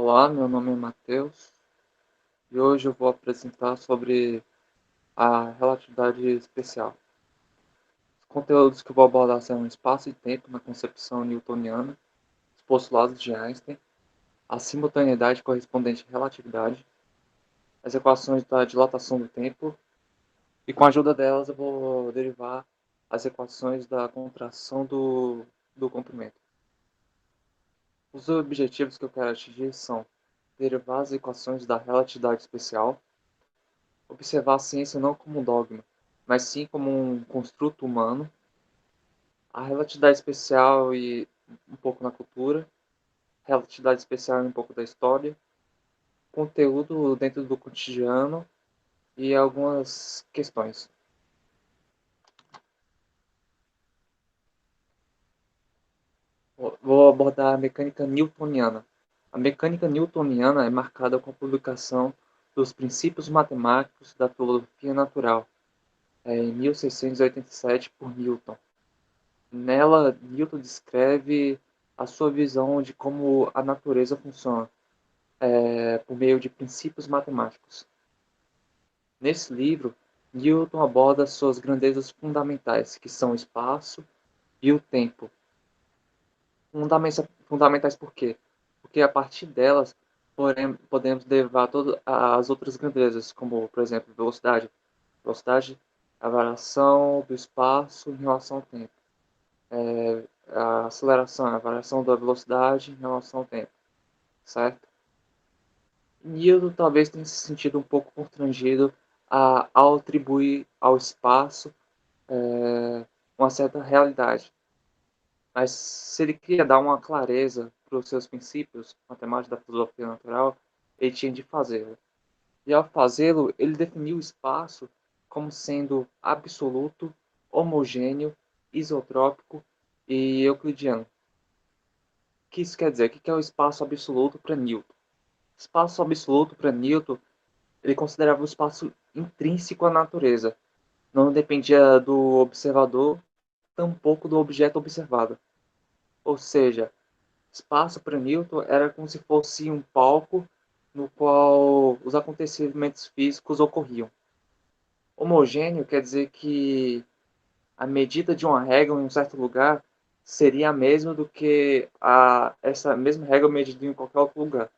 Olá, meu nome é Matheus e hoje eu vou apresentar sobre a relatividade especial. Os conteúdos que eu vou abordar são espaço e tempo na concepção newtoniana, os postulados de Einstein, a simultaneidade correspondente à relatividade, as equações da dilatação do tempo e com a ajuda delas eu vou derivar as equações da contração do comprimento. Os objetivos que eu quero atingir são derivar as equações da relatividade especial, observar a ciência não como um dogma, mas sim como um construto humano, a relatividade especial e um pouco na cultura, relatividade especial e um pouco da história, conteúdo dentro do cotidiano e algumas questões. Vou abordar a mecânica newtoniana. A mecânica newtoniana é marcada com a publicação dos princípios matemáticos da filosofia natural, em 1687 por Newton. Nela, Newton descreve a sua visão de como a natureza funciona, por meio de princípios matemáticos. Nesse livro, Newton aborda suas grandezas fundamentais, que são o espaço e o tempo. Fundamentais por quê? Porque a partir delas podemos derivar todas as outras grandezas, como, por exemplo, velocidade. Velocidade é a variação do espaço em relação ao tempo. A aceleração é a variação da velocidade em relação ao tempo, certo? Newton talvez tenha se sentido um pouco constrangido ao atribuir ao espaço uma certa realidade. Mas se ele queria dar uma clareza para os seus princípios matemáticos da filosofia natural, ele tinha de fazê-lo. E ao fazê-lo, ele definiu o espaço como sendo absoluto, homogêneo, isotrópico e euclidiano. O que isso quer dizer? O que é o espaço absoluto para Newton? O espaço absoluto para Newton, ele considerava o espaço intrínseco à natureza. Não dependia do observador, tampouco do objeto observado. Ou seja, espaço para Newton era como se fosse um palco no qual os acontecimentos físicos ocorriam. Homogêneo quer dizer que a medida de uma régua em um certo lugar seria a mesma do que essa mesma régua medida em qualquer outro lugar.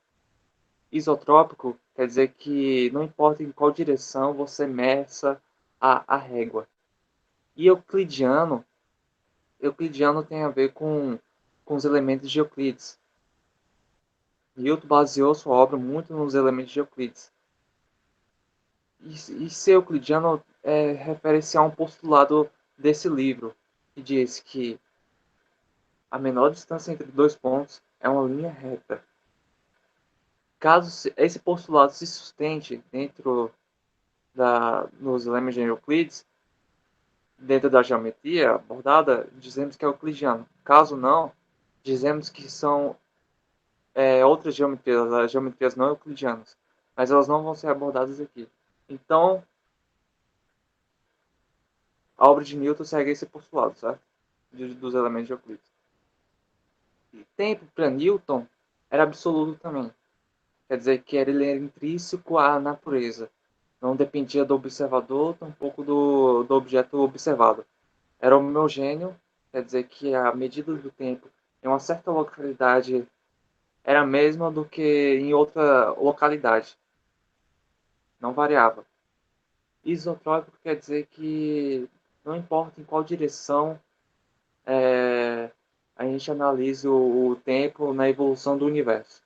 Isotrópico quer dizer que não importa em qual direção você meça a régua. E euclidiano tem a ver com os elementos de Euclides. Newton baseou sua obra muito nos elementos de Euclides. E ser euclidiano é referenciar um postulado desse livro, que diz que a menor distância entre dois pontos é uma linha reta. Caso esse postulado se sustente nos elementos de Euclides, dentro da geometria abordada, dizemos que é euclidiano. Caso não, dizemos que são outras geometrias, as geometrias não euclidianas. Mas elas não vão ser abordadas aqui. Então, a obra de Newton segue esse postulado, certo? Dos elementos de Euclides. E tempo para Newton era absoluto também. Quer dizer que ele era intrínseco à natureza. Não dependia do observador, tampouco do objeto observado. Era homogêneo, quer dizer que a medida do tempo em uma certa localidade era a mesma do que em outra localidade. Não variava. Isotrópico quer dizer que não importa em qual direção a gente analisa o tempo na evolução do universo.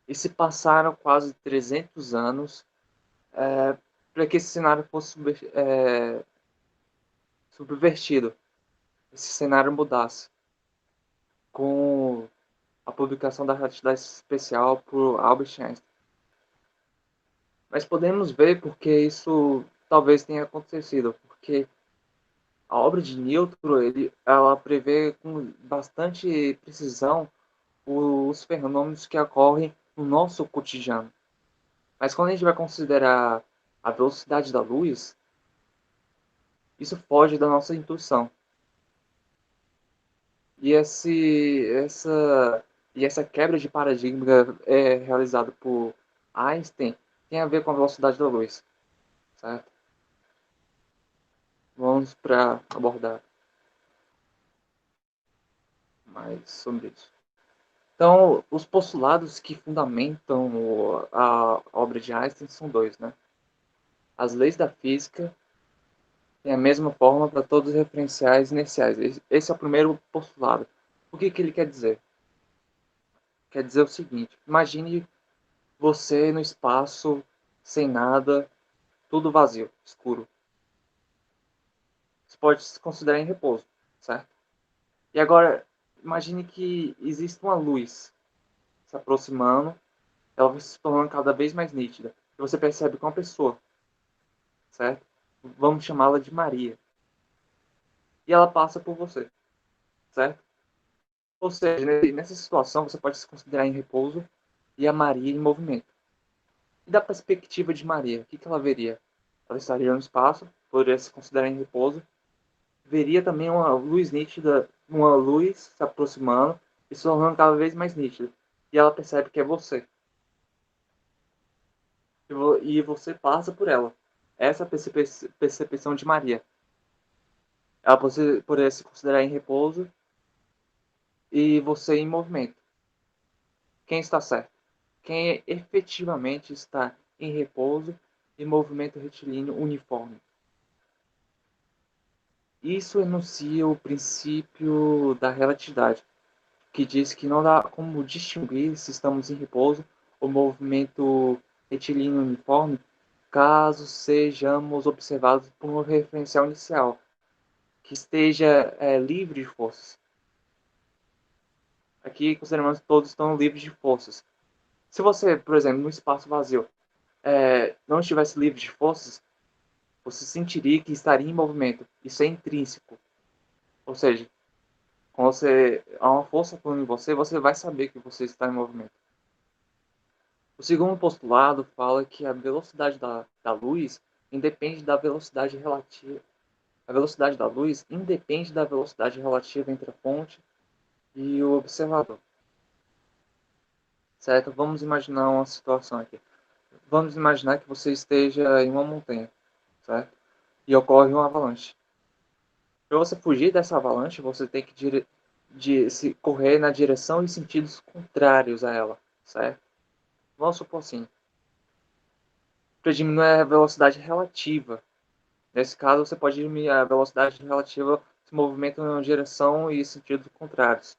E se passaram quase 300 anos para que esse cenário fosse subvertido, esse cenário mudasse, com a publicação da relatividade especial por Albert Einstein. Mas podemos ver porque isso talvez tenha acontecido, porque a obra de Newton ela prevê com bastante precisão os fenômenos que ocorrem no nosso cotidiano. Mas quando a gente vai considerar a velocidade da luz, isso foge da nossa intuição. E E essa quebra de paradigma realizada por Einstein tem a ver com a velocidade da luz, certo? Vamos para abordar mais sobre isso. Então, os postulados que fundamentam a obra de Einstein são dois, né? As leis da física têm a mesma forma para todos os referenciais inerciais. Esse é o primeiro postulado. O que ele quer dizer? Quer dizer o seguinte: imagine você no espaço, sem nada, tudo vazio, escuro. Você pode se considerar em repouso, certo? E agora, imagine que existe uma luz se aproximando, ela vai se tornando cada vez mais nítida. E você percebe que é uma pessoa, certo? Vamos chamá-la de Maria. E ela passa por você, certo? Ou seja, nessa situação você pode se considerar em repouso e a Maria em movimento. E da perspectiva de Maria, o que ela veria? Ela estaria no espaço, poderia se considerar em repouso, veria também uma luz nítida, uma luz se aproximando e se tornando cada vez mais nítida. E ela percebe que é você. E você passa por ela. Essa é a percepção de Maria. Ela poderia se considerar em repouso e você em movimento. Quem está certo? Quem efetivamente está em repouso e movimento retilíneo uniforme. Isso enuncia o princípio da relatividade, que diz que não dá como distinguir se estamos em repouso ou movimento retilíneo uniforme, caso sejamos observados por um referencial inicial, que esteja livre de forças. Aqui consideramos que todos estão livres de forças. Se você, por exemplo, no espaço vazio, não estivesse livre de forças, você sentiria que estaria em movimento. Isso é intrínseco. Ou seja, quando há uma força atuando em você, você vai saber que você está em movimento. O segundo postulado fala que a velocidade da luz independe da velocidade relativa. A velocidade da luz independe da velocidade relativa entre a fonte e o observador. Certo? Vamos imaginar uma situação aqui. Vamos imaginar que você esteja em uma montanha, certo? E ocorre uma avalanche. Para você fugir dessa avalanche, você tem que se correr na direção e sentidos contrários a ela, certo? Vamos supor assim, para diminuir a velocidade relativa. Nesse caso, você pode diminuir a velocidade relativa se movimenta em uma direção e sentidos contrários.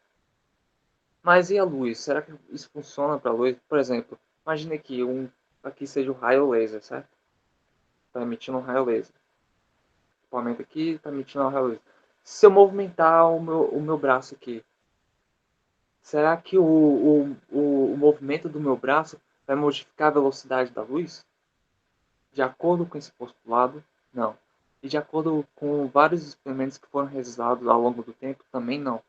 Mas e a luz? Será que isso funciona para a luz? Por exemplo, imagine que aqui seja o raio laser, certo? Está emitindo um raio laser. O equipamento aqui está emitindo um raio laser. Se eu movimentar o meu braço aqui, será que o movimento do meu braço vai modificar a velocidade da luz? De acordo com esse postulado, não. E de acordo com vários experimentos que foram realizados ao longo do tempo, também não.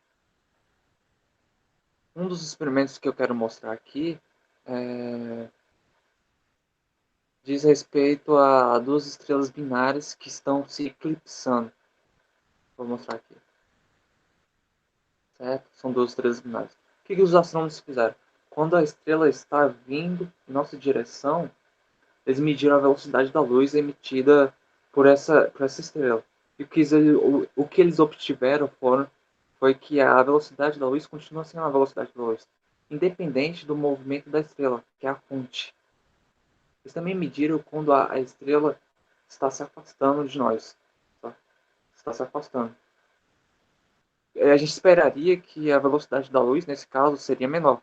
Um dos experimentos que eu quero mostrar aqui diz respeito a duas estrelas binárias que estão se eclipsando. Vou mostrar aqui. Certo? São duas estrelas binárias. O que os astrônomos fizeram? Quando a estrela está vindo em nossa direção, eles mediram a velocidade da luz emitida por essa estrela. E o que eles obtiveram foi que a velocidade da luz continua sendo a velocidade da luz, independente do movimento da estrela, que é a fonte. Eles também mediram quando a estrela está se afastando de nós. Tá? Está se afastando. A gente esperaria que a velocidade da luz, nesse caso, seria menor.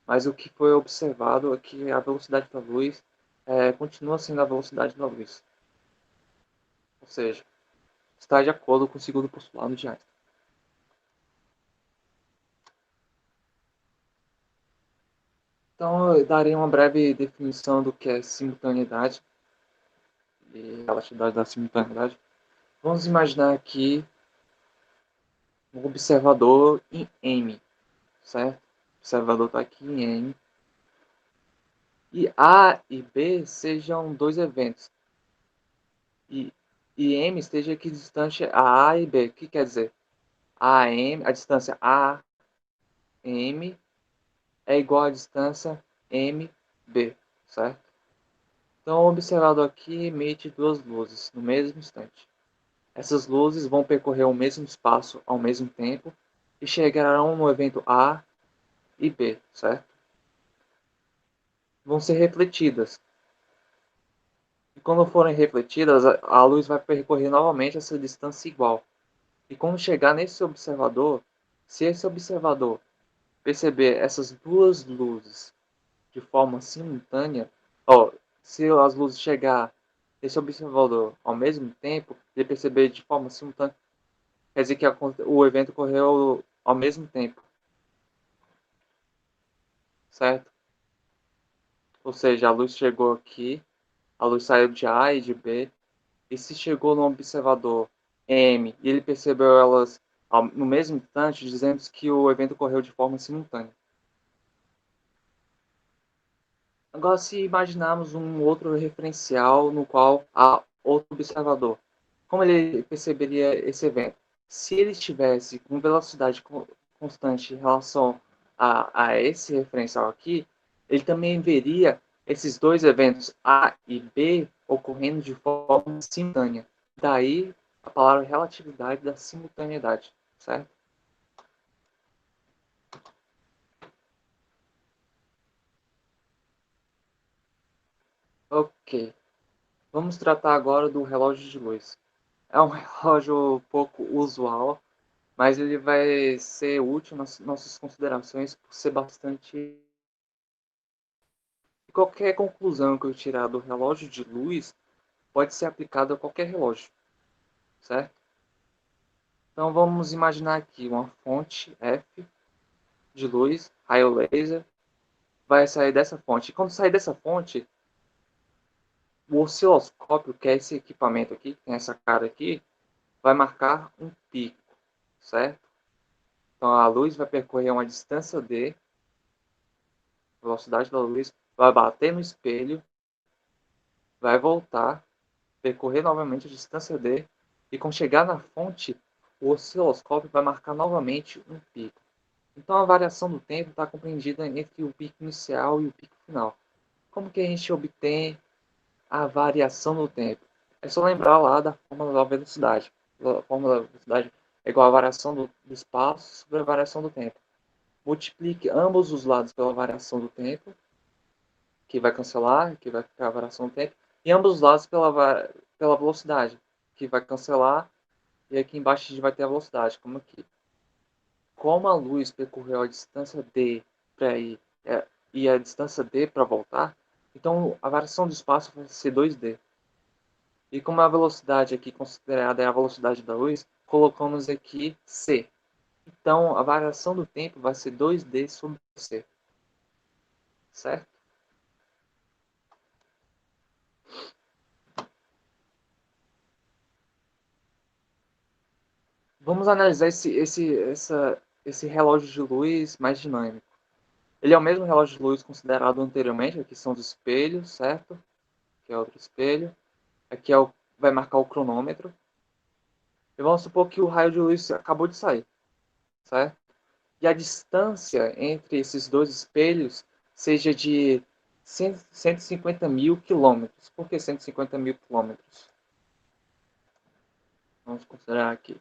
Mas o que foi observado é que a velocidade da luz continua sendo a velocidade da luz. Ou seja, está de acordo com o segundo postulado de Einstein. Então, eu darei uma breve definição do que é simultaneidade e relatividade da simultaneidade. Vamos imaginar aqui um observador em M, certo? O observador está aqui em M. E A e B sejam dois eventos. E, e M esteja aqui distante a e B. O que quer dizer? A distância A m é igual à distância mb, certo? Então, o observador aqui emite duas luzes no mesmo instante. Essas luzes vão percorrer o mesmo espaço ao mesmo tempo e chegarão no evento A e B, certo? Vão ser refletidas. E quando forem refletidas, a luz vai percorrer novamente essa distância igual. E quando chegar nesse observador, se esse observador perceber essas duas luzes de forma simultânea, ó, se as luzes chegar nesse observador ao mesmo tempo, ele perceber de forma simultânea, quer dizer que o evento ocorreu ao mesmo tempo, certo? Ou seja, a luz chegou aqui, a luz saiu de A e de B, e se chegou no observador M e ele percebeu elas no mesmo instante, dizendo que o evento ocorreu de forma simultânea. Agora, se imaginarmos um outro referencial no qual há outro observador, como ele perceberia esse evento? Se ele estivesse com velocidade constante em relação a esse referencial aqui, ele também veria esses dois eventos A e B ocorrendo de forma simultânea. Daí a palavra relatividade da simultaneidade, certo? Ok. Vamos tratar agora do relógio de luz. É um relógio pouco usual, mas ele vai ser útil nas nossas considerações por ser bastante. Qualquer conclusão que eu tirar do relógio de luz pode ser aplicada a qualquer relógio, certo? Então vamos imaginar aqui uma fonte F de luz, raio laser, vai sair dessa fonte. E quando sair dessa fonte, o osciloscópio, que é esse equipamento aqui, que tem essa cara aqui, vai marcar um pico, certo? Então a luz vai percorrer uma distância d, velocidade da luz, vai bater no espelho, vai voltar, percorrer novamente a distância d, e quando chegar na fonte, o osciloscópio vai marcar novamente um pico. Então a variação do tempo está compreendida entre o pico inicial e o pico final. Como que a gente obtém a variação do tempo? É só lembrar lá da fórmula da velocidade. A fórmula da velocidade é igual à variação do espaço sobre a variação do tempo. Multiplique ambos os lados pela variação do tempo, que vai cancelar, que vai ficar a variação do tempo, e ambos os lados pela velocidade, que vai cancelar, e aqui embaixo a gente vai ter a velocidade, como aqui. Como a luz percorreu a distância d para ir e a distância d para voltar, então a variação do espaço vai ser 2d. E como a velocidade aqui considerada é a velocidade da luz, colocamos aqui c. Então a variação do tempo vai ser 2d sobre c. Certo? Vamos analisar esse relógio de luz mais dinâmico. Ele é o mesmo relógio de luz considerado anteriormente, aqui são os espelhos, certo? Aqui é outro espelho. Aqui vai marcar o cronômetro. E vamos supor que o raio de luz acabou de sair, certo? E a distância entre esses dois espelhos seja de 150 mil quilômetros. Por que 150 mil quilômetros? Vamos considerar aqui.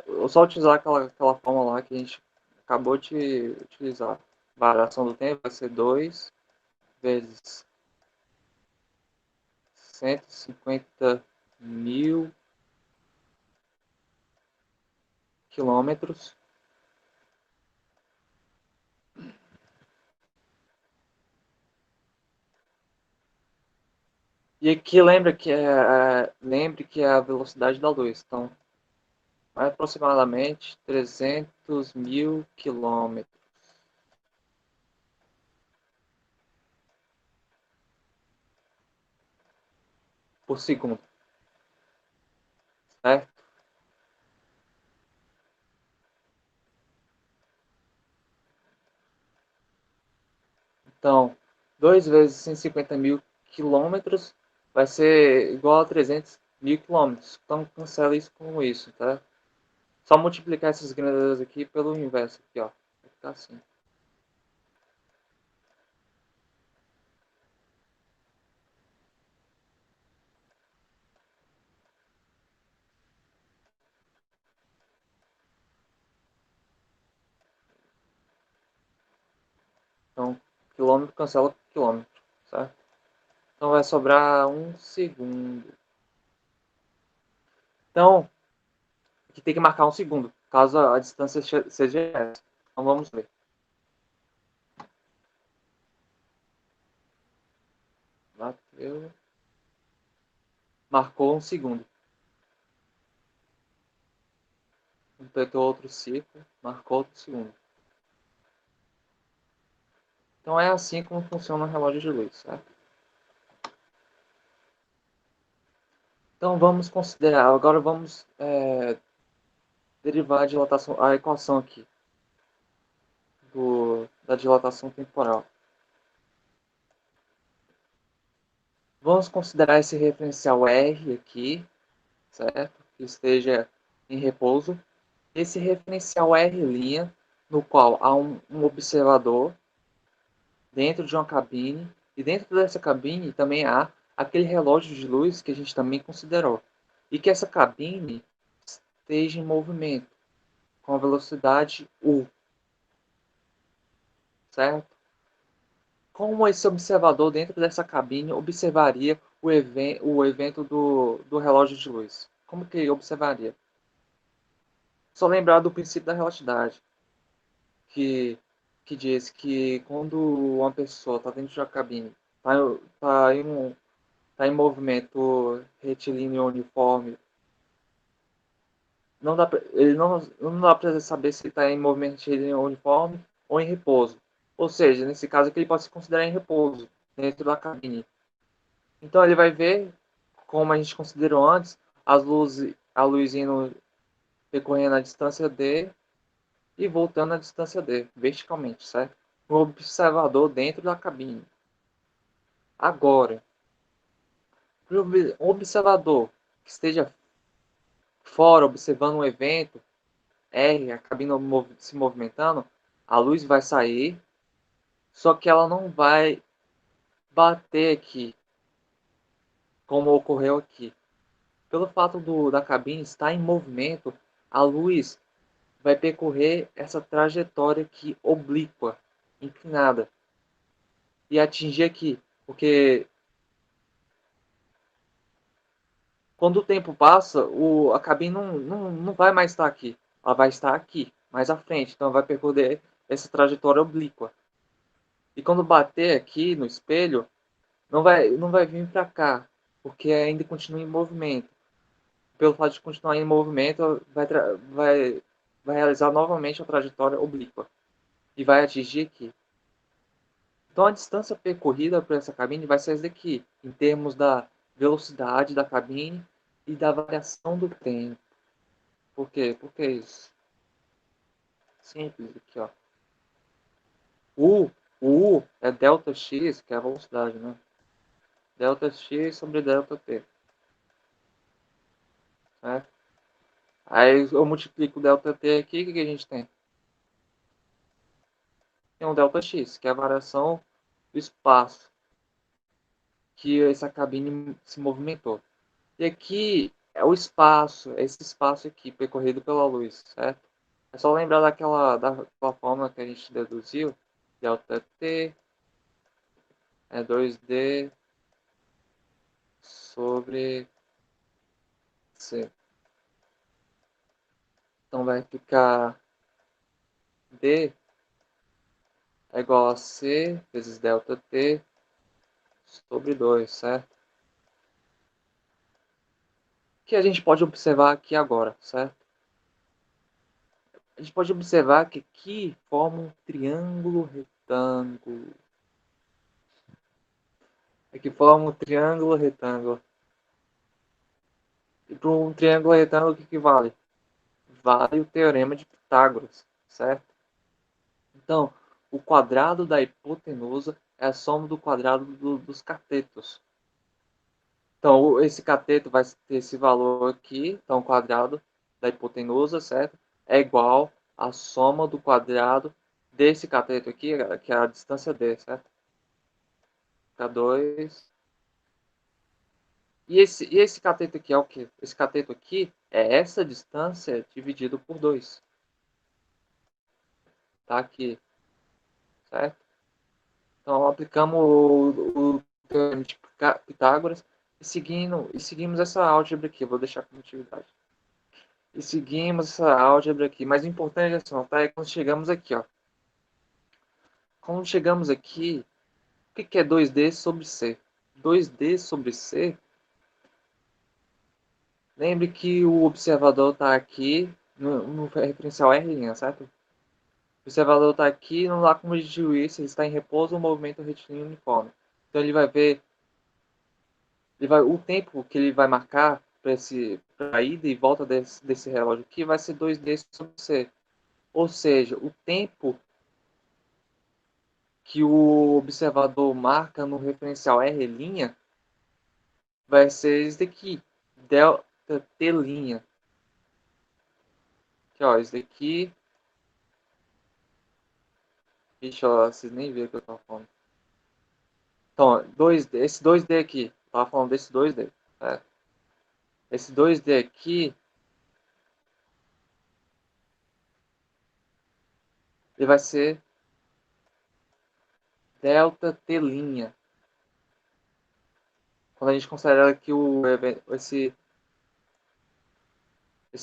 Eu só utilizar aquela fórmula lá que a gente acabou de utilizar. Variação do tempo vai ser 2 vezes 150 mil quilômetros. E aqui lembre que é a velocidade da luz. Então, é aproximadamente 300 mil quilômetros por segundo, certo? Então, 2 vezes 150 mil quilômetros vai ser igual a 300 mil quilômetros. Então, cancela isso com isso, tá? Só multiplicar essas grandezas aqui pelo inverso aqui, ó. Vai ficar assim. Então, quilômetro cancela quilômetro, certo? Então vai sobrar 1 segundo. Então, aqui tem que marcar 1 segundo, caso a distância seja essa. Então vamos ver. Bateu. Marcou 1 segundo. Completou outro ciclo, marcou outro segundo. Então é assim como funciona o relógio de luz, certo? Então vamos considerar, agora vamos derivar a dilatação, a equação aqui da dilatação temporal. Vamos considerar esse referencial R aqui, certo? Que esteja em repouso. Esse referencial R', no qual há um observador dentro de uma cabine, e dentro dessa cabine também há aquele relógio de luz que a gente também considerou. E que essa cabine esteja em movimento, com a velocidade U, certo? Como esse observador dentro dessa cabine observaria o evento do relógio de luz? Como que ele observaria? Só lembrar do princípio da relatividade, que, que diz que quando uma pessoa está dentro de uma cabine, está tá tá em movimento retilíneo uniforme, ele não dá para saber se está em movimento retilíneo uniforme ou em repouso. Ou seja, nesse caso aqui ele pode se considerar em repouso, dentro da cabine. Então ele vai ver, como a gente considerou antes, a luz indo percorrendo a distância D e voltando à distância D, verticalmente, certo? O observador dentro da cabine. Agora, o observador que esteja fora observando um evento, R, a cabine se movimentando, a luz vai sair, só que ela não vai bater aqui, como ocorreu aqui. Pelo fato da cabine estar em movimento, a luz vai percorrer essa trajetória aqui oblíqua, inclinada, e atingir aqui, porque quando o tempo passa, a cabine não vai mais estar aqui, ela vai estar aqui, mais à frente, então vai percorrer essa trajetória oblíqua. E quando bater aqui no espelho, não vai vir para cá, porque ainda continua em movimento. Pelo fato de continuar em movimento, vai realizar novamente a trajetória oblíqua e vai atingir aqui. Então a distância percorrida por essa cabine vai ser essa daqui, em termos da velocidade da cabine e da variação do tempo. Por quê? Por que isso? Simples aqui, ó. U, o U é delta x, que é a velocidade, né? Delta x sobre delta t. Né? Aí eu multiplico o delta t aqui, o que a gente tem? Tem um delta x, que é a variação do espaço que essa cabine se movimentou. E aqui é o espaço, é esse espaço aqui percorrido pela luz, certo? É só lembrar daquela fórmula que a gente deduziu, delta t é 2D sobre C. Então vai ficar D é igual a C vezes delta t sobre 2, certo? Que a gente pode observar aqui agora, certo? A gente pode observar que aqui forma um triângulo retângulo. Aqui forma um triângulo retângulo. E para um triângulo retângulo, o que vale? Vale o teorema de Pitágoras, certo? Então, o quadrado da hipotenusa é a soma do quadrado dos catetos. Então, esse cateto vai ter esse valor aqui, então quadrado da hipotenusa, certo? É igual à soma do quadrado desse cateto aqui, que é a distância d, certo? K2. E esse cateto aqui é o quê? Esse cateto aqui é essa distância dividido por 2. Tá aqui, certo? Então, aplicamos o teorema de Pitágoras e seguimos essa álgebra aqui. Vou deixar como atividade. E seguimos essa álgebra aqui. Mas o importante é notar é quando chegamos aqui, ó. Quando chegamos aqui, o que é 2D sobre C? 2D sobre C, lembre que o observador está aqui no referencial R', certo? O observador está aqui, não dá como distribuir se ele está em repouso ou movimento retilíneo uniforme. Então ele vai ver o tempo que ele vai marcar para a ida e volta desse relógio aqui vai ser 2D sobre C. Ou seja, o tempo que o observador marca no referencial R' vai ser esse daqui, delta T'. Aqui, ó, esse daqui. Ixi, ó, vocês nem viram o que eu tava falando. Então, esse 2D aqui, eu tava falando desse 2D. Certo? Esse 2D aqui, ele vai ser delta T'. Quando a gente considera que esse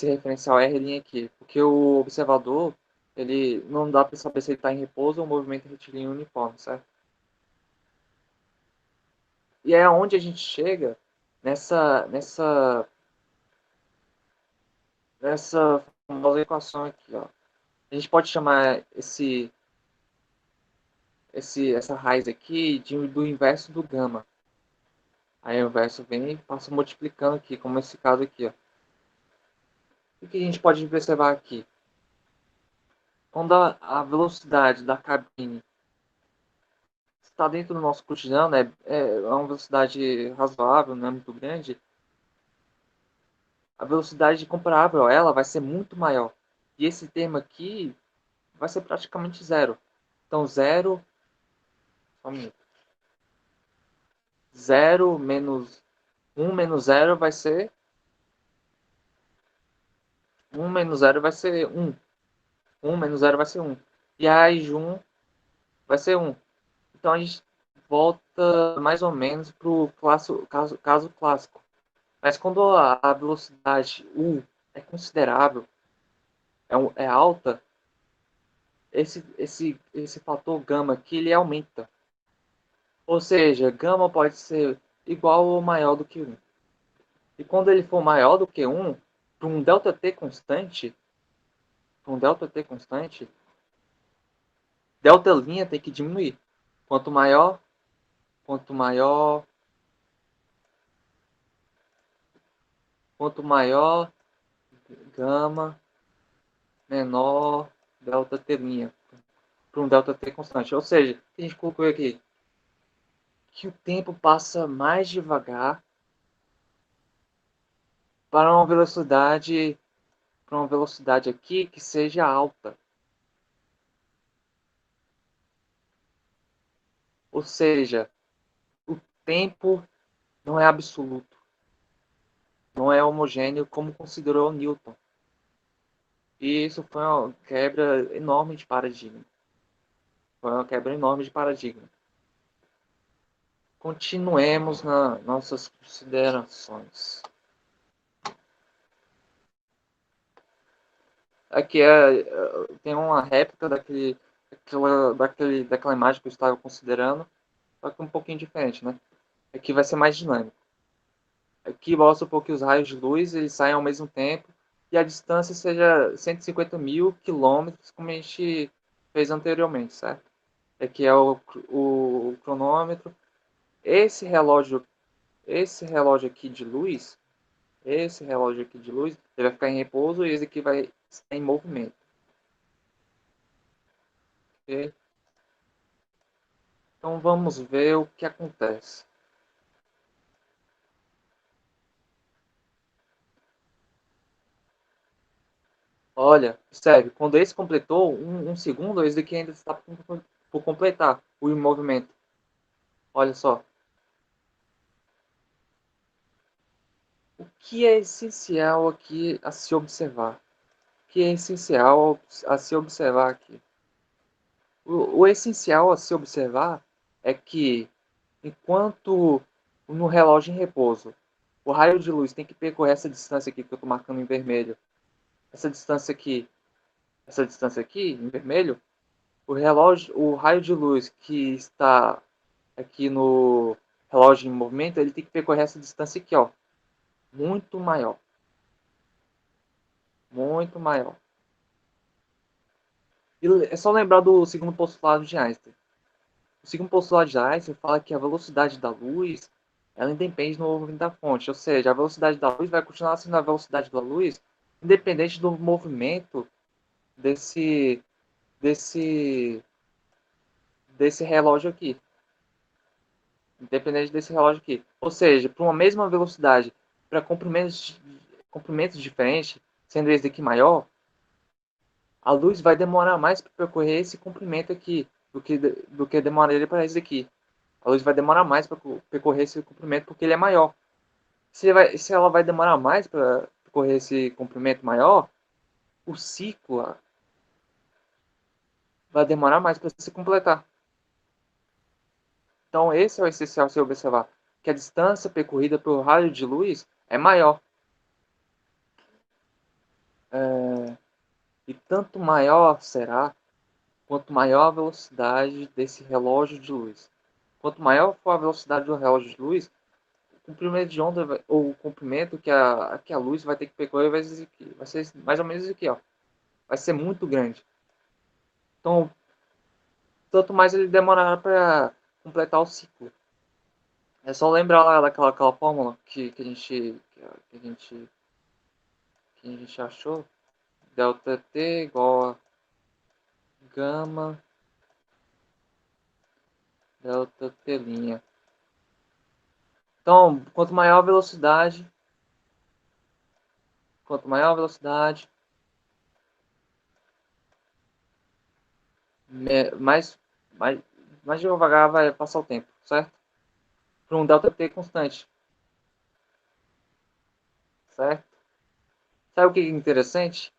referencial R' aqui. Porque o observador, ele não dá para saber se ele está em repouso ou movimento retilíneo uniforme, certo? E é onde a gente chega nessa famosa equação aqui, ó. A gente pode chamar essa raiz aqui do inverso do gama. Aí o inverso vem e passa multiplicando aqui, como esse caso aqui, ó. O que a gente pode observar aqui? Quando a velocidade da cabine está dentro do nosso cotidiano, é uma velocidade razoável, não é muito grande, a velocidade comparável a ela vai ser muito maior. E esse termo aqui vai ser praticamente zero. Então, só um minuto. 0 menos 1 menos 0 vai ser 1 menos 0 vai ser 1. 1 menos 0 vai ser 1. E a raiz de 1 vai ser 1. Então, a gente volta mais ou menos para o caso clássico. Mas quando a velocidade U é considerável, é alta, esse fator gama aqui ele aumenta. Ou seja, gama pode ser igual ou maior do que 1. E quando ele for maior do que 1, para um ΔT constante, Δ'L tem que diminuir. Quanto maior, quanto maior, quanto maior gama, menor ΔT'. Para um ΔT constante. Ou seja, a gente conclui aqui que o tempo passa mais devagar para uma velocidade aqui que seja alta. Ou seja, o tempo não é absoluto, não é homogêneo como considerou Newton. E isso foi uma quebra enorme de paradigma. Continuemos nas nossas considerações. Aqui tem uma réplica daquela imagem que eu estava considerando, só que um pouquinho diferente, né? Aqui vai ser mais dinâmico. Aqui mostra um pouco que os raios de luz eles saem ao mesmo tempo e a distância seja 150 mil quilômetros, como a gente fez anteriormente, certo? Aqui é o cronômetro. Esse relógio, esse relógio aqui de luz, ele vai ficar em repouso e esse aqui vai estar em movimento. Okay? Então vamos ver o que acontece. Olha, observe, quando esse completou um segundo, esse daqui ainda está por completar o movimento. Olha só. O que é essencial aqui a se observar? O que é essencial a se observar aqui? O essencial a se observar é que, enquanto no relógio em repouso, o raio de luz tem que percorrer essa distância aqui que eu estou marcando em vermelho, essa distância aqui em vermelho, o raio de luz que está aqui no relógio em movimento, ele tem que percorrer essa distância aqui, ó, muito maior, muito maior. E é só lembrar do segundo postulado de Einstein. O segundo postulado de Einstein fala que a velocidade da luz ela independe do movimento da fonte, ou seja, a velocidade da luz vai continuar sendo a velocidade da luz independente do movimento desse desse desse relógio aqui, independente desse relógio aqui. Ou seja, para uma mesma velocidade, para comprimentos diferentes, sendo esse daqui maior, a luz vai demorar mais para percorrer esse comprimento aqui do que demoraria para esse aqui. A luz vai demorar mais para percorrer esse comprimento porque ele é maior. Se ela vai demorar mais para percorrer esse comprimento maior, o ciclo vai demorar mais para se completar. Então, esse é o essencial se observar, que a distância percorrida pelo raio de luz é maior. E tanto maior será, quanto maior a velocidade desse relógio de luz. Quanto maior for a velocidade do relógio de luz, o comprimento de onda, ou o comprimento que a luz vai ter que percorrer vai ser mais ou menos aqui, ó. Vai ser muito grande. Então, tanto mais ele demorará para completar o ciclo. É só lembrar lá daquela aquela fórmula que a gente achou. Delta T igual a gama delta T'. Então, quanto maior a velocidade, mais, mais, mais devagar vai passar o tempo, certo? Para um delta T constante, certo? Sabe o que é interessante?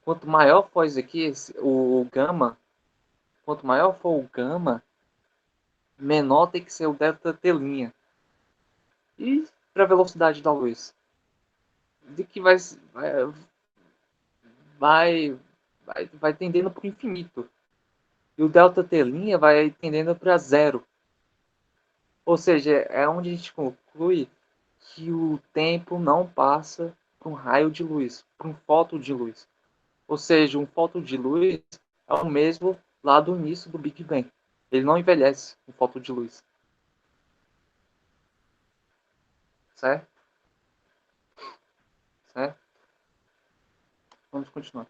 Quanto maior for isso aqui, o gama, quanto maior for o gama, menor tem que ser o delta T'. E para a velocidade da luz? De que vai, vai tendendo para o infinito. E o delta T' vai tendendo para zero. Ou seja, é onde a gente conclui que o tempo não passa por um raio de luz, por um fóton de luz. Ou seja, um fóton de luz é o mesmo lá do início do Big Bang. Ele não envelhece, um fóton de luz. Certo? Certo? Vamos continuar.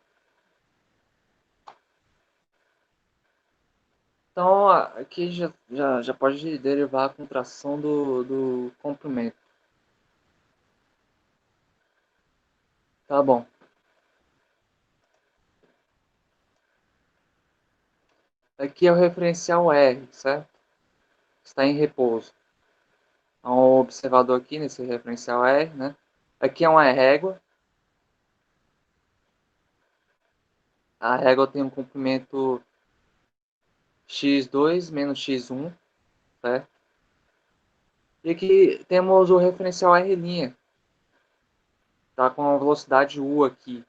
Então, aqui já pode derivar a contração do comprimento. Tá bom. Aqui é o referencial R, certo? Está em repouso. Há um observador aqui nesse referencial R, né? Aqui é uma régua. A régua tem um comprimento x2 menos x1, certo? E aqui temos o referencial R', tá com a velocidade U aqui,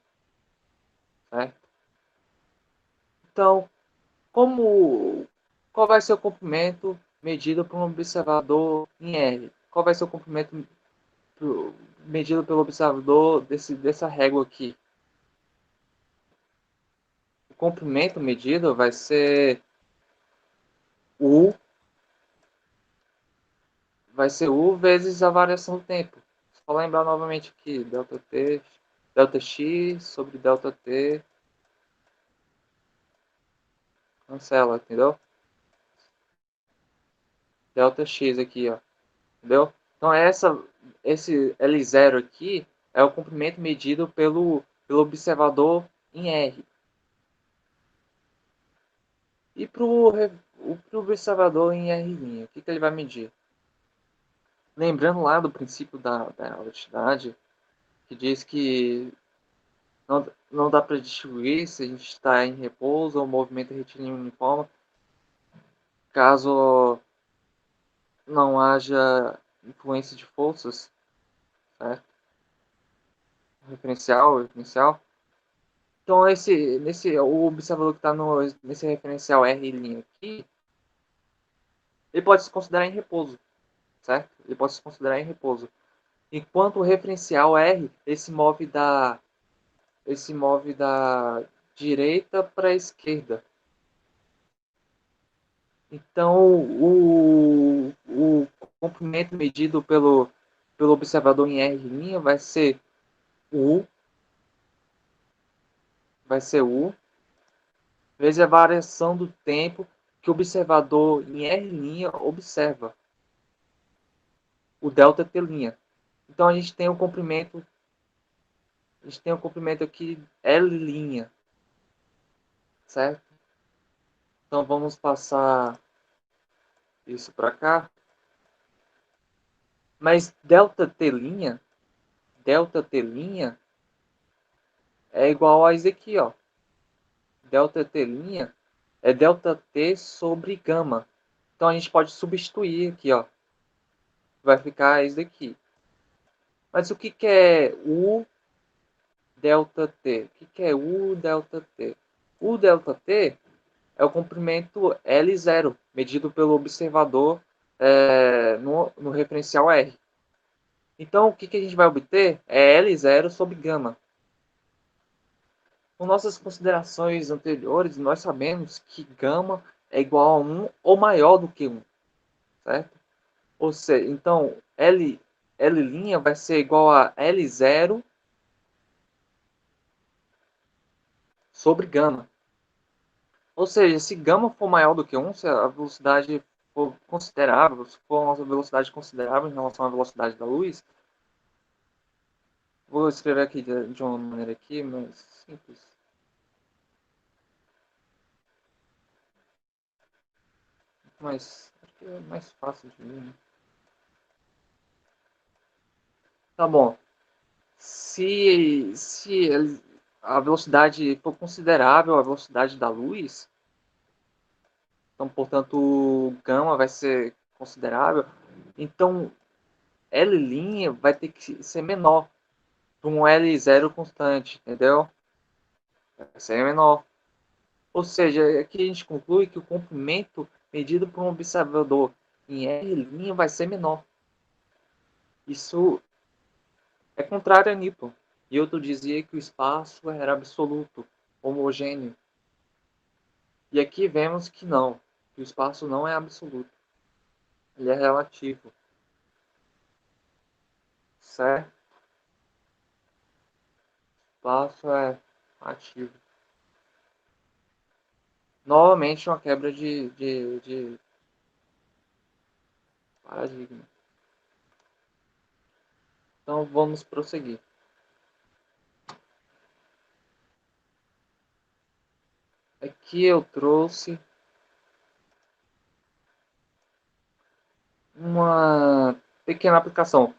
certo? Então, qual vai ser o comprimento medido por um observador em R? Qual vai ser o comprimento medido pelo observador dessa régua aqui? O comprimento medido vai ser U, vezes a variação do tempo. Só lembrar novamente aqui, delta x sobre delta t, cancela, entendeu? Delta x aqui, ó, entendeu? Então esse L0 aqui é o comprimento medido pelo observador em R. E para o observador em R', o que ele vai medir? Lembrando lá do princípio da relatividade, que diz que não dá para distinguir se a gente está em repouso ou movimento retilíneo uniforme, caso não haja influência de forças, certo? Referencial. Então, o observador que está nesse referencial R' aqui, ele pode se considerar em repouso, certo? Ele pode se considerar em repouso. Enquanto o referencial R, ele se move da direita para a esquerda. Então, o comprimento medido pelo observador em R' U, vai ser U, vezes a variação do tempo que o observador em R' observa, o delta T'. Então, a gente tem o comprimento aqui L', certo? Então, vamos passar isso para cá. Mas delta T' é igual a isso aqui, ó. Delta T' é delta T sobre gama. Então a gente pode substituir aqui, ó. Vai ficar isso daqui. Mas o que é U delta T? O que é U delta T? U delta T é o comprimento L0, medido pelo observador no referencial R. Então, o que a gente vai obter é L0 sobre gama. Com nossas considerações anteriores, nós sabemos que gama é igual a 1 ou maior do que 1, certo? Ou seja, então, L' vai ser igual a L0 sobre gama. Ou seja, se gama for maior do que 1, se a velocidade for considerável, se for uma velocidade considerável em relação à velocidade da luz, vou escrever aqui de uma maneira aqui, mais simples. Mas acho que é mais fácil de ver, né? Tá bom. Se a velocidade for considerável, a velocidade da luz, então, portanto, o gama vai ser considerável, então L' vai ter que ser menor para um L0 constante, entendeu? Vai ser menor. Ou seja, aqui a gente conclui que o comprimento medido por um observador em R' vai ser menor. Isso é contrário a Newton. Newton dizia que o espaço era absoluto, homogêneo. E aqui vemos que não, que o espaço não é absoluto. Ele é relativo. Certo? O espaço é ativo. Novamente uma quebra de paradigma. Então vamos prosseguir. Aqui eu trouxe uma pequena aplicação.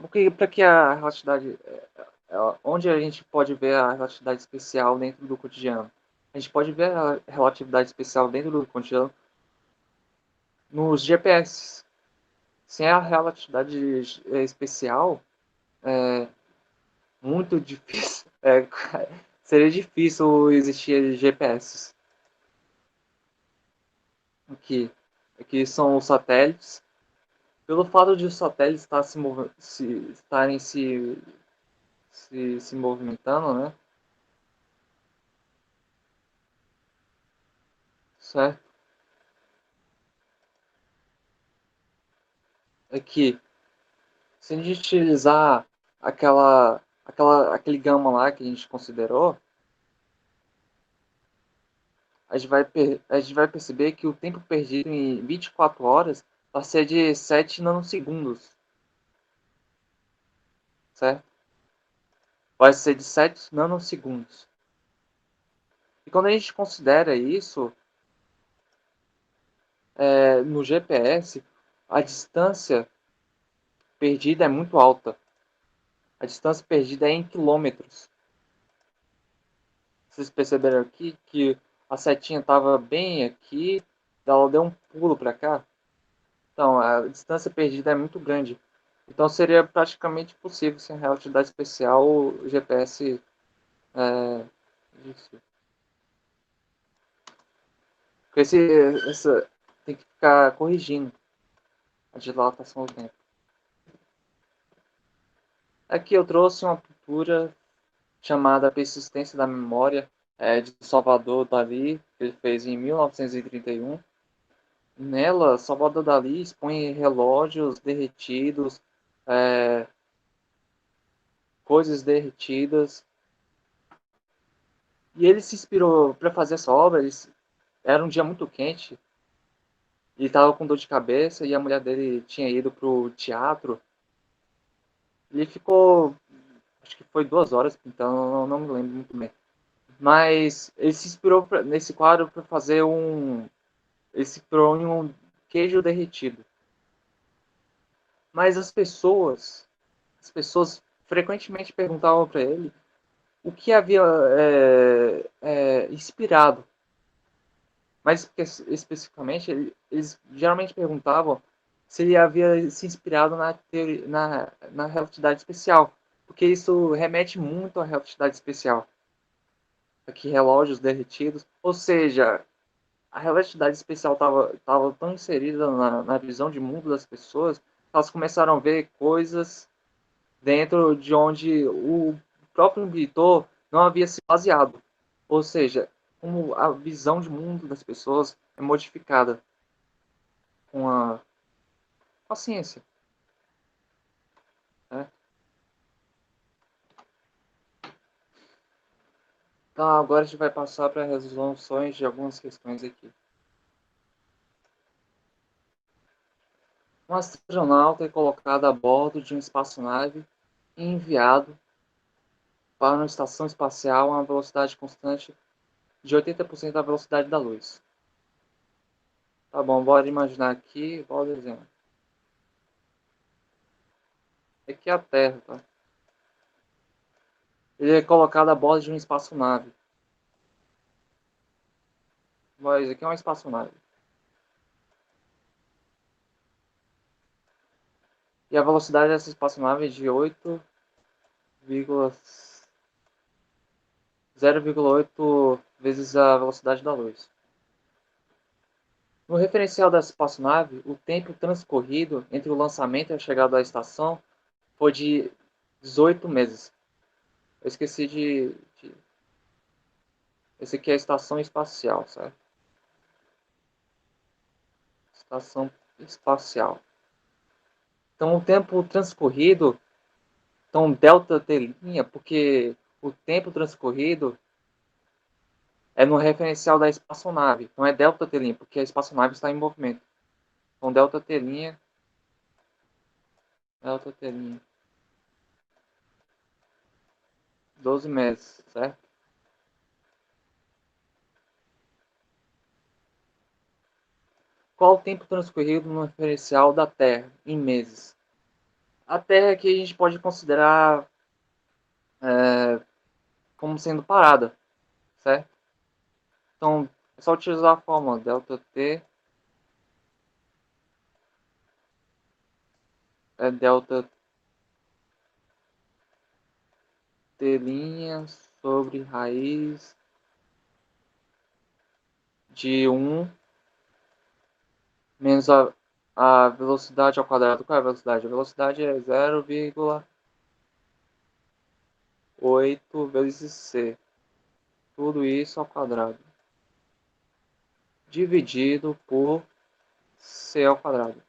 Porque para que a relatividade, onde a gente pode ver a relatividade especial dentro do cotidiano? A gente pode ver a relatividade especial dentro do cotidiano nos GPS. Sem a relatividade especial, é muito difícil. Seria difícil existir GPS. Aqui são os satélites. Pelo fato de os satélites estarem se movimentando, né? Certo? Aqui, se a gente utilizar aquele gama lá que a gente considerou, a gente vai perceber que o tempo perdido em 24 horas vai ser de 7 nanosegundos, certo? vai ser de 7 nanosegundos. E quando a gente considera isso, no GPS, a distância perdida é muito alta. A distância perdida é em quilômetros. Vocês perceberam aqui que a setinha estava bem aqui, ela deu um pulo para cá. Então, a distância perdida é muito grande. Então, seria praticamente impossível, sem relatividade especial, o GPS. É, isso. Porque essa, tem que ficar corrigindo a dilatação do tempo. Aqui eu trouxe uma pintura chamada Persistência da Memória, de Salvador Dalí, que ele fez em 1931. Nela, Salvador Dalí expõe relógios derretidos, é, coisas derretidas. E ele se inspirou para fazer essa obra. Era um dia muito quente, ele estava com dor de cabeça e a mulher dele tinha ido para o teatro. Ele ficou, acho que foi 2 horas, então não me lembro muito bem. Mas ele se inspirou nesse quadro para fazer ele se inspirou em um queijo derretido. Mas as pessoas frequentemente perguntavam para ele o que havia inspirado. Mais especificamente, eles geralmente perguntavam se ele havia se inspirado na relatividade especial, porque isso remete muito à relatividade especial. Aqui, relógios derretidos, ou seja, a relatividade especial estava tão inserida na visão de mundo das pessoas, que elas começaram a ver coisas dentro de onde o próprio inventor não havia se baseado. Ou seja, como a visão de mundo das pessoas é modificada com a ciência. Né? Então, agora a gente vai passar para resoluções de algumas questões aqui. Um astronauta é colocado a bordo de uma espaçonave e enviado para uma estação espacial a uma velocidade constante de 80% da velocidade da luz. Tá bom, bora imaginar aqui, qual o desenho? Aqui é a Terra, tá? Ele é colocado a bordo de uma espaçonave. Mas aqui é uma espaçonave. E a velocidade dessa espaçonave é de 0,8 vezes a velocidade da luz. No referencial dessa espaçonave, o tempo transcorrido entre o lançamento e a chegada à estação foi de 18 meses. Eu esqueci de. Esse aqui é a estação espacial, certo? Estação espacial. Então, o tempo transcorrido, então delta T', porque o tempo transcorrido é no referencial da espaçonave. Então é delta T', porque a espaçonave está em movimento. Então delta T', 12 meses, certo? Qual o tempo transcorrido no referencial da Terra em meses? A Terra aqui a gente pode considerar como sendo parada, certo? Então é só utilizar a fórmula delta T é delta T' sobre raiz de 1 menos a velocidade ao quadrado. Qual é a velocidade? A velocidade é 0,8 vezes c. Tudo isso ao quadrado. Dividido por c ao quadrado.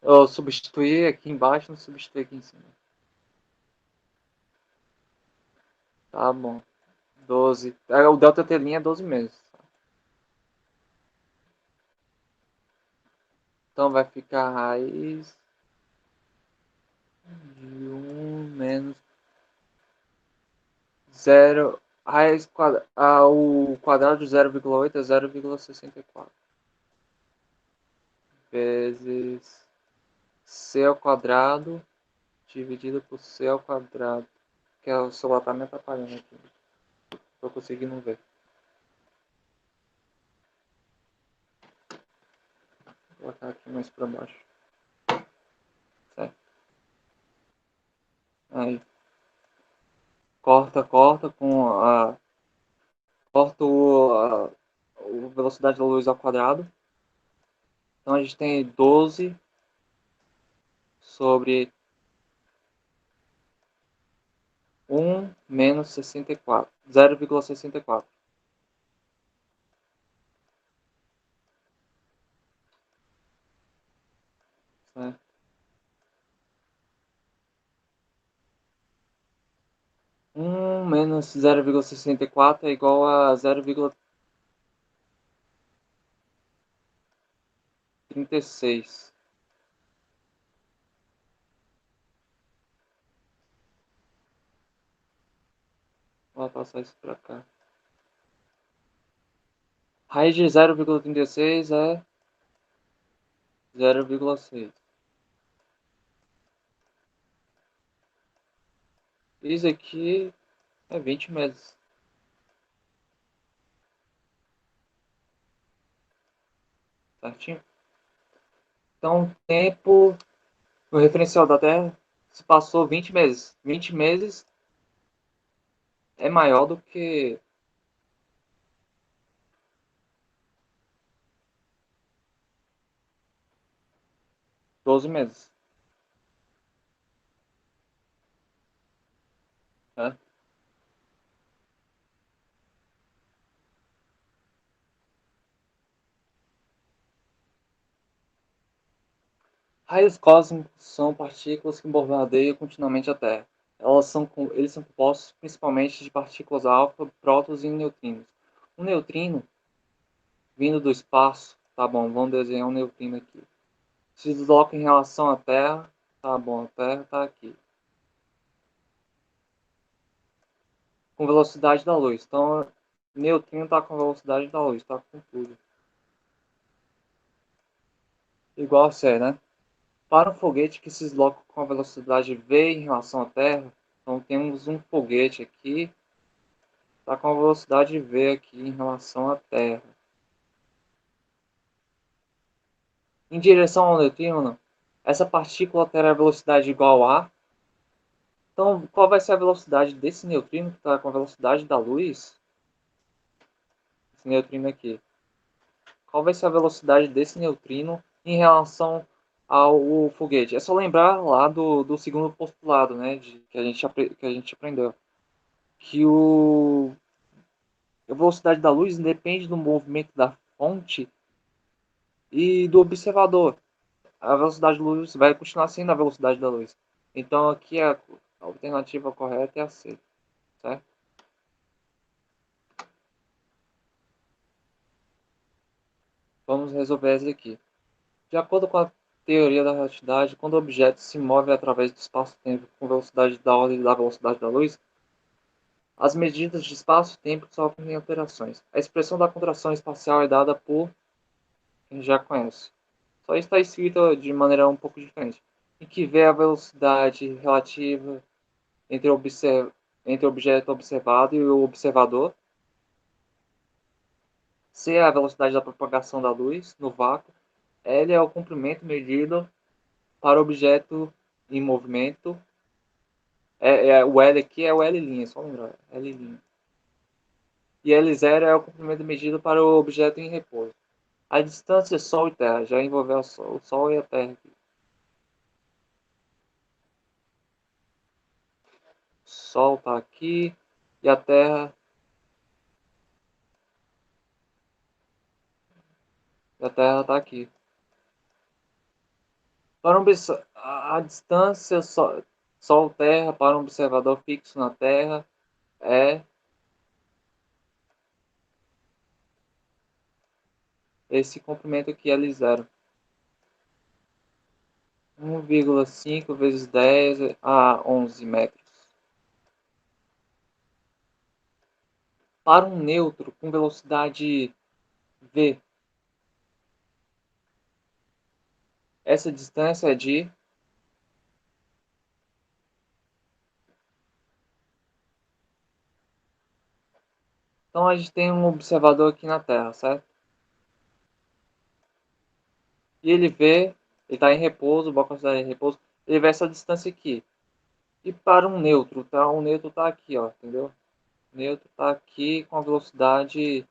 Eu substituir aqui embaixo, não substituir aqui em cima. Tá bom. 12. O delta T' é 12 meses. Então vai ficar raiz de 1 menos zero raiz quadrada. O quadrado de 0,8 é 0,64 vezes c ao quadrado dividido por c ao quadrado. Que o celular tá me atrapalhando aqui. Tô conseguindo ver. Vou botar aqui mais para baixo. Certo. Aí. Corta com a. Corta a velocidade da luz ao quadrado. Então a gente tem 12 sobre 1 menos 64. 0,64. Certo? 1 menos 0,64 é igual a 0,36. Vou passar isso para cá. Raiz de 0,36 é 0,6. Isso aqui é 20 meses. Certinho? Então, o tempo no referencial da Terra se passou 20 meses. 20 meses é maior do que 12 meses. Né? Raios cósmicos são partículas que bombardeiam continuamente a Terra. Eles são compostos principalmente de partículas alfa, prótons e neutrinos. Um neutrino vindo do espaço, tá bom, vamos desenhar um neutrino aqui. Se desloca em relação à Terra, tá bom, a Terra está aqui. Com velocidade da luz. Então, neutrino está com velocidade da luz, está com tudo. Igual a C, né? Para um foguete que se desloca com a velocidade v em relação à Terra, então temos um foguete aqui, está com a velocidade v aqui em relação à Terra. Em direção ao neutrino, essa partícula terá a velocidade igual a. Então, qual vai ser a velocidade desse neutrino que está com a velocidade da luz? Esse neutrino aqui. Qual vai ser a velocidade desse neutrino em relação ao foguete? É só lembrar lá do segundo postulado, né, que a gente aprendeu. Que a velocidade da luz depende do movimento da fonte e do observador. A velocidade da luz vai continuar sendo a velocidade da luz. Então aqui a alternativa correta é a C, certo? Vamos resolver essa aqui. De acordo com a teoria da relatividade, quando o objeto se move através do espaço-tempo com velocidade da ordem da velocidade da luz, as medidas de espaço-tempo sofrem alterações. A expressão da contração espacial é dada por quem já conhece. Só está escrito de maneira um pouco diferente. Em que vê a velocidade relativa entre o objeto observado e o observador. C é a velocidade da propagação da luz no vácuo. L é o comprimento medido para o objeto em movimento. O L aqui é o L', só lembrar. L'. E L0 é o comprimento medido para o objeto em repouso. A distância Sol e Terra já envolveu o Sol e a Terra aqui. O Sol está aqui e a Terra está aqui. Para a distância Sol-Terra para um observador fixo na Terra é esse comprimento aqui, L0. 1,5 vezes 10 a 11 metros. Para um neutro com velocidade v, essa distância é de... Então a gente tem um observador aqui na Terra, certo? E ele vê, ele está em repouso, o bloco está em repouso, ele vê essa distância aqui. E para um neutro, tá? Um neutro está aqui, ó, entendeu? O neutro está aqui com a velocidade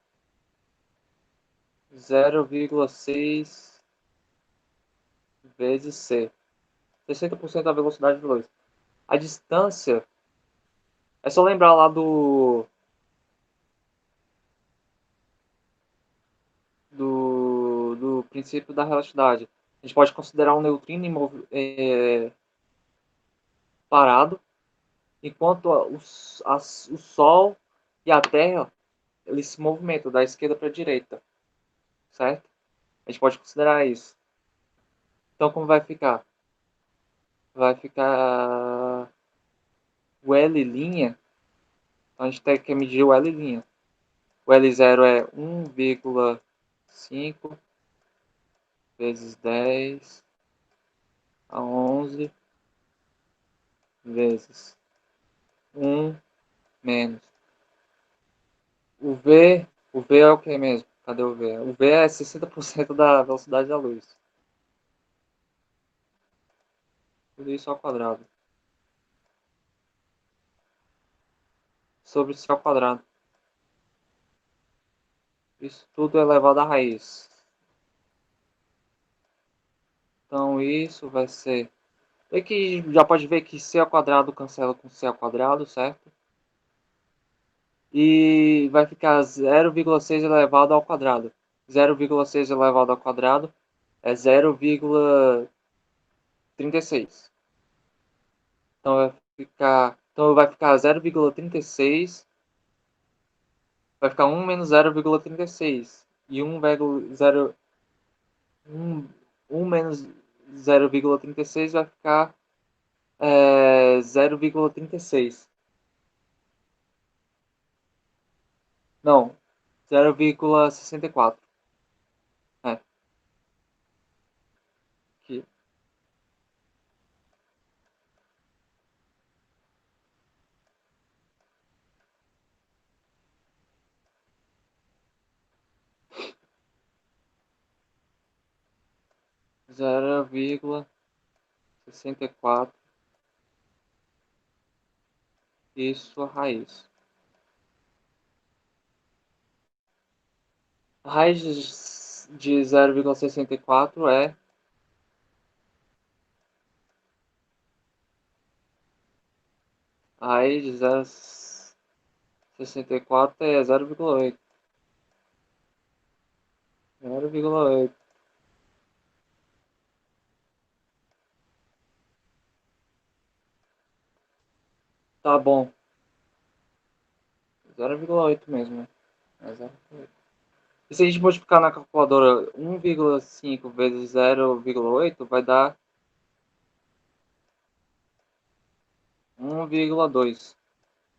0,6 vezes c. 60% da velocidade da luz. A distância, é só lembrar lá do princípio da relatividade. A gente pode considerar um neutrino parado, enquanto o Sol e a Terra eles se movimentam da esquerda para a direita, certo? A gente pode considerar isso. Então, como vai ficar? Vai ficar o L', então a gente tem que medir o L'. O L0 é 1,5 vezes 10 a 11 vezes 1 menos. O V é o que mesmo? Cadê o V? O V é 60% da velocidade da luz. Tudo isso ao quadrado. Sobre c ao quadrado. Isso tudo elevado à raiz. Então isso vai ser... Aqui já pode ver que c ao quadrado cancela com c ao quadrado, certo? E vai ficar 0,6 elevado ao quadrado. 0,6 elevado ao quadrado é 0,36. Então vai ficar 0,36. Vai ficar 1 menos 0,36. E 1 menos 0,36 vai ficar 0,36. Não, 0,64. É, aqui. 0,64. Isso, a raiz. A raiz de 0,64 é... A raiz de 0,64 é 0,8. 0,8. Tá bom. 0,8 mesmo, né? É 0,8. E se a gente multiplicar na calculadora 1,5 vezes 0,8, vai dar 1,2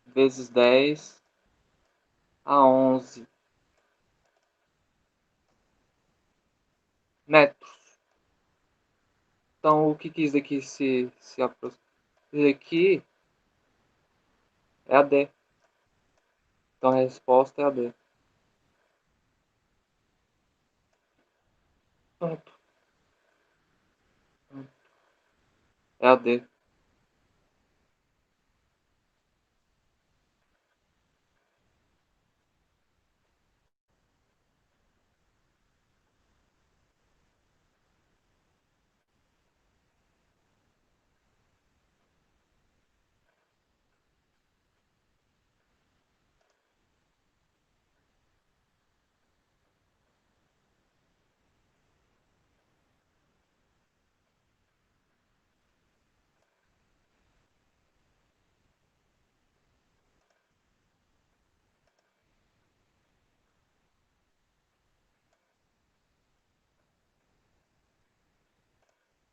vezes 10 a 11 metros. Então, o que que isso aqui se aproxima? Isso aqui é a D. Então, a resposta é a D. Pronto. É a D.